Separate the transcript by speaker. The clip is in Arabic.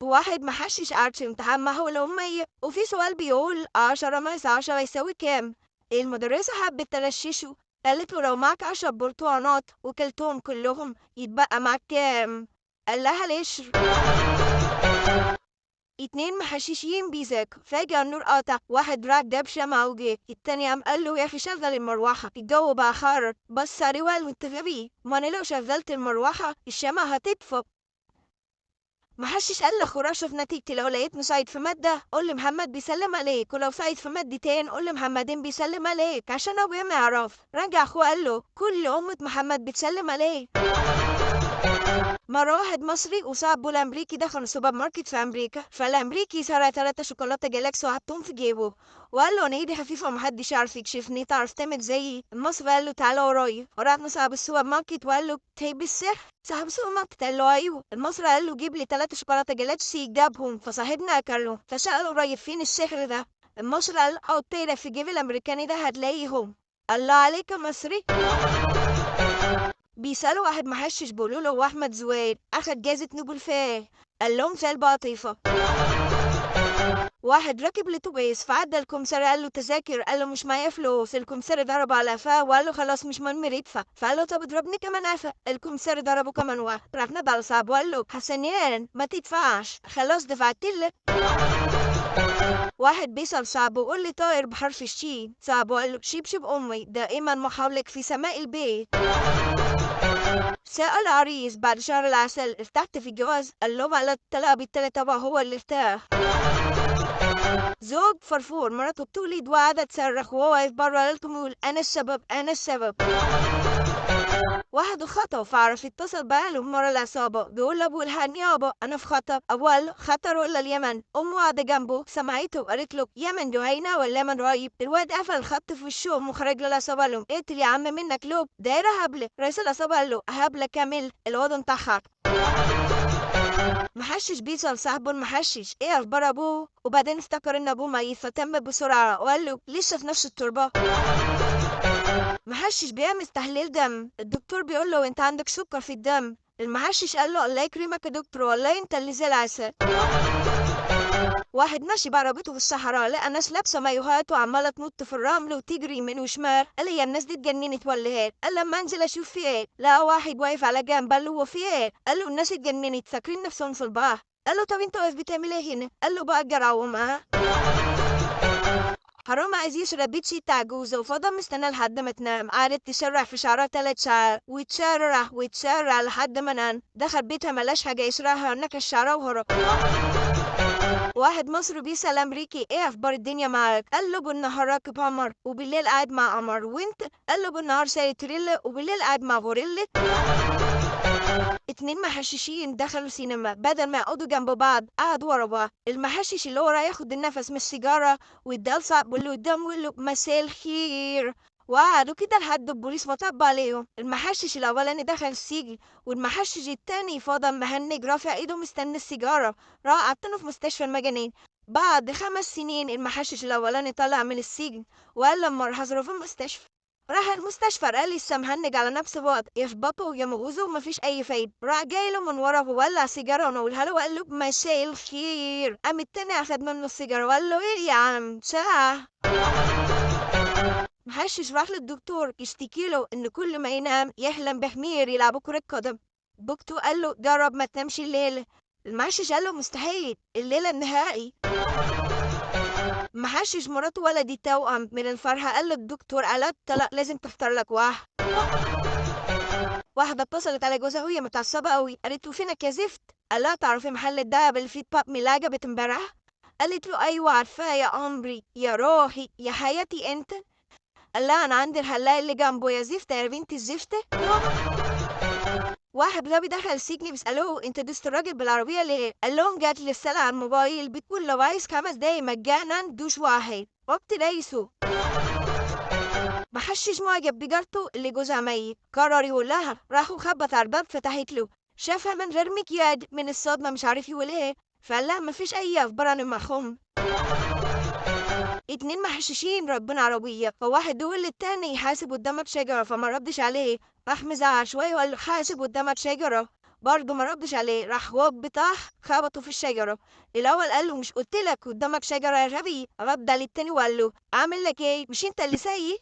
Speaker 1: واحد محشش قاعد في امتحان معه الأمية، وفي سؤال بيقول 10 ناقص 10 يساوي كام؟ المدرسة حبت تغششه، قالت له لو معك 10 برتقانات وكلتهم كلهم يتبقى معك كام؟ قال لها القشر. اتنين محششين بيذاكروا، فجأة النور قطع، واحد راح جاب شمعة وجه، التاني قام قال له يا أخي شغل المروحة، الجو بقى حر، بص عليه وقال له أنت غبي، ما أنا لو شغلت المروحة الشمعة هتطفى. محشش قال لاخوه شوف نتيجتي، لو لقيت سعيد في مادة قول لمحمد بيسلم عليك، ولو سعيد في مادتين قول لمحمدين بيسلم عليك عشان ابويا ما يعرف. رجع اخوه قال له كل أمة محمد بتسلم عليه. مرة واحد مصري وصاحبه الأمريكي دخلوا سوبر ماركت في أمريكا، فالأمريكي سرق 3 شوكولاتة جالاكسي وحطهم في جيبه، وقال له أنا إيدي خفيفة ومحدش يعرف يكشفني، تعرف تعمل زيي؟ المصري قال له تعالى ورايا، وراح صاحب السوبر ماركت وقال له تهيب السحر؟ صاحب السوبر ماركت قال له أيوه. المصري قال له جيب لي 3 شوكولاتة جالاكسي، جابهم، فصاحبنا أكلهم، فسأله قريب فين السحر ده؟ المصري قال حط ايدك في جيب الأمريكاني ده هتلاقيهم. الله عليك يا مصري. بيسألوا واحد محشش بيقولوا له هو أحمد زويل أخد جايزة نوبل في إيه؟ قال لهم في البطيخة. واحد راكب الأتوبيس فعدى الكمثري قال له تذاكر، قال له مش معايا فلوس، الكمثري ضربه على قفاه وقال له خلاص مش مهم يدفع، فقال له طب اضربني كمان قفا، الكمثري ضربه كمان واحد، راح نادى على صاحبه وقال له حسنين ما تدفعش خلاص دفعتلك. واحد بيسأل صاحبه قول لي طائر بحرف الشين، صاحبه قال له شبشب أمي دائما محاولك في سماء البيت. سأل عريس بعد شهر العسل ارتحت في الجواز، قال له على الطلاق بالتالي طبعا هو اللي ارتاح. زوج فرفور مراته بتولد وقعدت تصرخ وهو واقف بره قالته يقول انا السبب انا السبب. واحد خطب فعرف اتصل بأهله مرة العصابة بيقول لأبوه الحقني يابا أنا في خطر، أبوه قال له خطر ولا اليمن؟ أمه قاعدة جنبه سمعته وقالت له يمن جهينة ولا يمن رايب؟ الواد قفل الخط في وشهم وخرج للعصابة قال لهم اقتل يا عم منك لوب دايرة هبلة. رئيس العصابة قال له هبلة كامل، الواد انتحر. محشش بيسأل صاحبه المحشش ايه اخبار ابوه، وبعدين افتكر ان ابوه ميت فتم بسرعة وقال له لسه في نفس التربة. محشش بيعمل تحليل دم، الدكتور بيقول له انت عندك سكر في الدم، المحشش قال له الله يكرمك يا دكتور والله انت اللي زي العسل. واحد ماشي بعربيته في الصحراء لقى ناس لابسه مايوهات وعماله تنط في الرمل وتجري يمين وشمال، قال هي الناس دي اتجننت ولا ايه؟ قال لما انزل اشوف في ايه لقى واحد واقف على جنب، قال له هو في ايه؟ قال له الناس اتجننت فاكرين نفسهم في البحر. قال له طب انت واقف بتعمل ايه هنا؟ قال له بأجر عومها. حرام عايز يشرب بيتشي تعجوزة وفضل مستنى لحد ما تنام، قعدت تشرح في شعرها 3 ساعات وتشرح وتشرح لحد ما نام، دخل بيتها ملاش حاجة يشرحها نكش شعرها وهرب. واحد مصري بيسأل أمريكي ايه أخبار الدنيا معاك؟ قال له بالنهار راكب قمر وبالليل قاعد مع قمر، وانت؟ قال له بالنهار سايق تريلا وبالليل قاعد مع غوريلا. اتنين محششين دخلوا سينما، بدل ما يقعدوا جنب بعض قعدوا ورا بعض، المحشش اللي ورا ياخد النفس من السيجارة ويدال صاحبه اللي قدام ويقول له مساء الخير، وقعدوا كده لحد البوليس ما طب عليهم. المحشش الاولاني دخل السجن والمحشش التاني فضل مهنج رافع ايده مستني السيجارة، راح عطنه في مستشفى المجانين. بعد 5 سنين المحشش الاولاني طلع من السجن وقال لما راح ازوره في المستشفى، راح المستشفى قال لسه مهنج على نفس الوقت يخبطه ويمغزه ومفيش اي فايده، راح جاي له من ورا وولع سيجاره ونقولها له وقال له مساء الخير، قام التاني اخد منه السيجاره وقال له ايه يا عم ساعه. محشش راح للدكتور يشتكي له ان كل ما ينام يحلم بحمير يلعبوا كرة قدم، الدكتور قال له جرب ما تنامش الليله، المحشش قال له مستحيل الليله النهائي. محشش مراته ولدت توأم من الفرحة قال للدكتور قالت لا لازم تختار لك واحد. واحدة اتصلت على جوزها وهي متعصبة قوي، قالت له فينك يا زفت؟ قال لها تعرفي محل الدهب اللي فيه باب اللي عجبت امبارح؟ قالت له ايوه عارفاه يا عمري يا روحي يا حياتي انت. قال لها انا عندي الحلاق اللي جنبه يا زفت يا بنت الزفته. واحد غبي دخل السجن بيسألوه انت دوست الراجل بالعربية ليه؟ قال لهم جات لي رسالة على الموبايل بتقول لو عايز 5 دقايق مجانا دوش واحد، وقت ليسوا. محشش معجب بجارته اللي جوزها ميت، قرر يقول لها، راحوا خبط على الباب فتحت له، شافها من غير مكياج من الصدمة مش عارف يقول ايه، فقال لها مفيش اي اخبار عن المرحوم. اتنين محششين راكبين عربية، فواحد يقول للتاني حاسب قدامك شجرة فما ردش عليه، راح مزعق شوية وقال له حاسب قدامك شجرة، برضه ما ردش عليه، راح هوب طاح خبطه في الشجرة. الأول قال له مش قلت لك قدامك شجرة يا غبي؟ رد عليه التاني وقال له أعمل لك إيه؟ مش أنت اللي سايق؟